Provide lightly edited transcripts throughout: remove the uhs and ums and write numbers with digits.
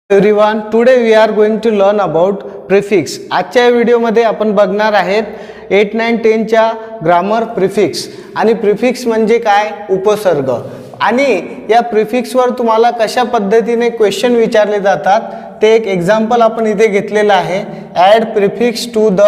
Everyone, today we are going to learn about prefix. आजच्या व्हिडिओमध्ये आपण बघणार आहेत 8, 9, 10च्या ग्रामर प्रिफिक्स. आणि प्रिफिक्स म्हणजे काय? उपसर्ग. आणि या प्रिफिक्सवर तुम्हाला कशा पद्धतीने क्वेश्चन विचारले जातात ते एक एक्झाम्पल आपण इथे घेतलेलं आहे. Add prefix to the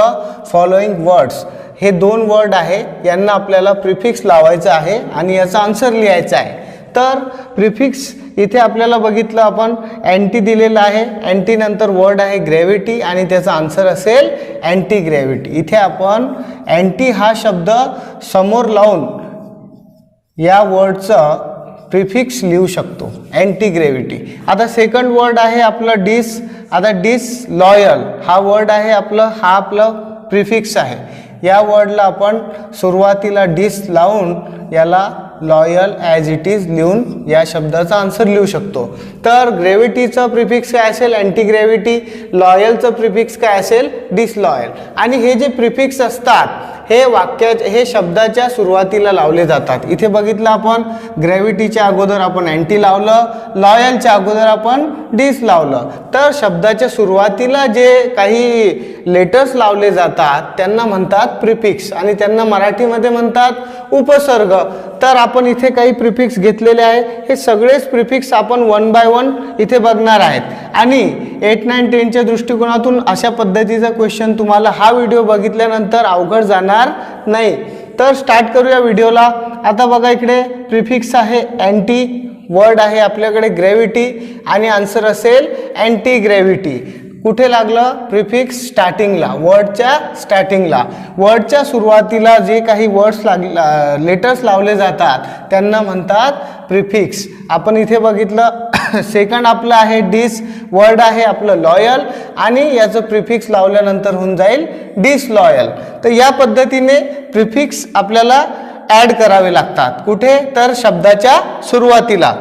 following words. हे 2 वर्ड आहे, यांना आपल्याला प्रिफिक्स लावायचं आहे आणि याचा आन्सर लिहायचा आहे. तर प्रिफिक्स इथे आपल्याला बघितलं आपण अँटी दिलेला आहे. अँटी नंतर वर्ड आहे ग्रॅव्हिटी आणि त्याचा आन्सर असेल अँटी ग्रॅव्हिटी. इथे आपण अँटी हा शब्द समोर लावून या वर्डचं प्रिफिक्स लिहू शकतो, अँटी ग्रॅव्हिटी. आता सेकंड वर्ड आहे आपलं डिस. आता डिसलॉयल हा वर्ड आहे हा आपलं प्रिफिक्स आहे. या वर्डला आपण सुरुवातीला डिस लावून याला लॉयल ॲज इट इज लिहून या शब्दाचा आन्सर लिहू शकतो. तर ग्रॅव्हिटीचं प्रिफिक्स काय असेल? Anti gravity. लॉयलचं प्रिफिक्स काय असेल? डिसलॉयल. आणि हे जे प्रिफिक्स असतात हे शब्दाच्या सुरुवातीला लावले जातात. इथे बघितलं आपण ग्रॅव्हिटीच्या अगोदर आपण अँटी लावलं, लॉयलच्या अगोदर आपण डिस लावलं. तर शब्दाच्या सुरुवातीला जे काही लेटर्स लावले जातात त्यांना म्हणतात प्रिफिक्स आणि त्यांना मराठीमध्ये म्हणतात उपसर्ग. तर आपण इथे काही प्रिफिक्स घेतलेले आहे. हे सगळेच प्रिफिक्स आपण 1 बाय 1 इथे बघणार आहेत. आणि 8, 9, 10च्या दृष्टिकोनातून अशा पद्धतीचा क्वेश्चन तुम्हाला हा व्हिडिओ बघितल्यानंतर अवघड जाणार नाही. तर स्टार्ट करूया व्हिडिओला. आता बघा इकडे प्रिफिक्स आहे अँटी, वर्ड आहे आपल्याकडे ग्रॅव्हिटी आणि आन्सर असेल अँटी ग्रॅव्हिटी. कुठे लागलं प्रिफिक्स? स्टार्टिंगला, वर्डच्या स्टार्टिंगला. वर्डच्या सुरुवातीला जे काही लेटर्स लावले जातात त्यांना म्हणतात प्रिफिक्स. आपण इथे बघितलं सेकंड आपलं आहे डिस, वर्ड आहे आपलं लॉयल आणि याचं प्रिफिक्स लावल्यानंतर होऊन जाईल डिसलॉयल. तर या पद्धतीने प्रिफिक्स आपल्याला ॲड करावे लागतात. कुठे? तर शब्दाच्या सुरुवातीला.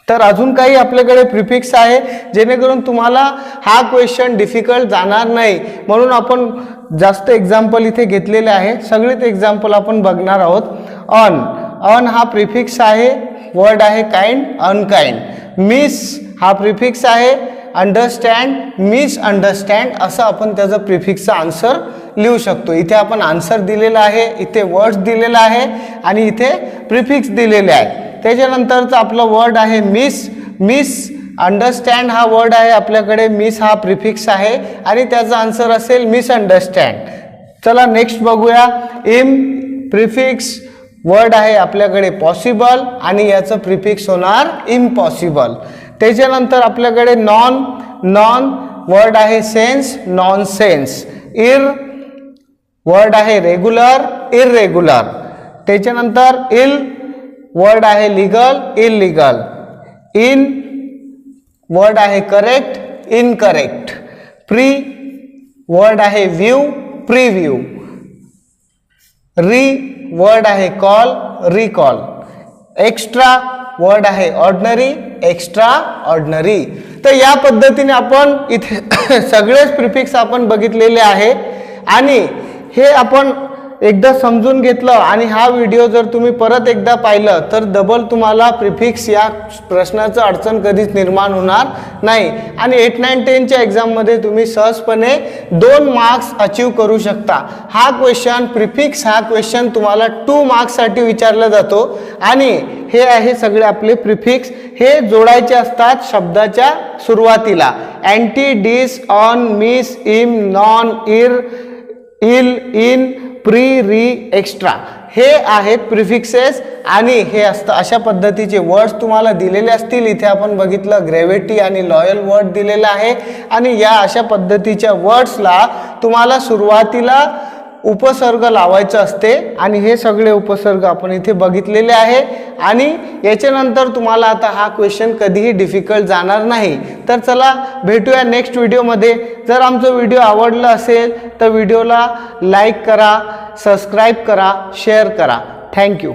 तर अजून काही आपल्याकडे प्रिफिक्स आहे जेणेकरून तुम्हाला हा क्वेश्चन डिफिकल्ट जाणार नाही, म्हणून आपण जास्त एक्झाम्पल इथे घेतलेले आहे. सगळेच एक्झाम्पल आपण बघणार आहोत. अन हा प्रिफिक्स आहे, वर्ड आहे काइंड, अनकाइंड. मिस हा प्रिफिक्स आहे, अंडरस्टँड, मिसअंडरस्टँड असं आपण त्याचं प्रिफिक्सचा आन्सर लिहू शकतो. इथे आपण आन्सर दिलेला आहे, इथे वर्ड्स दिलेला आहे आणि इथे प्रिफिक्स दिलेले आहे. त्याच्यानंतरचं आपलं वर्ड आहे मिस अंडरस्टँड हा वर्ड आहे आपल्याकडे. मिस हा प्रिफिक्स आहे आणि त्याचा आन्सर असेल मिसअंडरस्टँड. चला नेक्स्ट बघूया. इम प्रिफिक्स, वर्ड आहे आपल्याकडे पॉसिबल आणि याचं प्रिफिक्स होणार इम्पॉसिबल. त्याच्यानंतर आपल्याकडे नॉन वर्ड आहे सेन्स, नॉन सेन्स. वर्ड आहे रेग्युलर, इररेग्युलर. त्याच्यानंतर वर्ड आहे लीगल, इलिगल. वर्ड आहे करेक्ट, इनकरेक्ट. वर्ड आहे व्ह्यू, प्रिव्ह्यू. वर्ड आहे कॉल, रिकॉल. एक्स्ट्रा वर्ड आहे ऑर्डिनरी, एक्स्ट्रा ऑर्डिनरी. तर या पद्धतीने आपण इथे सगळेच प्रिफिक्स आपण बघितलेले आहे आणि हे आपण एकदा समजून घेतलं आणि हा व्हिडिओ जर तुम्ही परत एकदा पाहिलं तर डबल तुम्हाला प्रिफिक्स या प्रश्नाचं अडचण कधीच निर्माण होणार नाही. आणि 8, 9, 10च्या एक्झाममध्ये तुम्ही सहजपणे 2 मार्क्स अचीव करू शकता. हा क्वेश्चन प्रिफिक्स हा क्वेश्चन तुम्हाला 2 मार्क्ससाठी विचारला जातो. आणि हे आहे सगळे आपले प्रिफिक्स. हे जोडायचे असतात शब्दाच्या सुरुवातीला. अँटी, डिस, ऑन, मिस, इम, नॉन, इल, इन, प्री, री, एक्स्ट्रा हे आहेत प्रिफिक्सेस. आणि हे असतं अशा पद्धतीचे वर्ड्स तुम्हाला दिलेले असतील. इथे आपण बघितलं ग्रॅव्हिटी आणि लॉयल वर्ड दिलेला आहे आणि या अशा पद्धतीच्या वर्ड्सला तुम्हाला सुरुवातीला उपसर्ग लावायचं असते आणि हे सगळे उपसर्ग आपण इथे बघितलेले आहे. आणि याच्यानंतर तुम्हाला आता हा क्वेश्चन कधीही डिफिकल्ट जाणार नाही. तर चला भेटूया नेक्स्ट व्हिडिओमध्ये. जर आमचं व्हिडिओ आवडला असेल तर व्हिडिओला लाईक करा, सबस्क्राईब करा, शेअर करा. थँक्यू.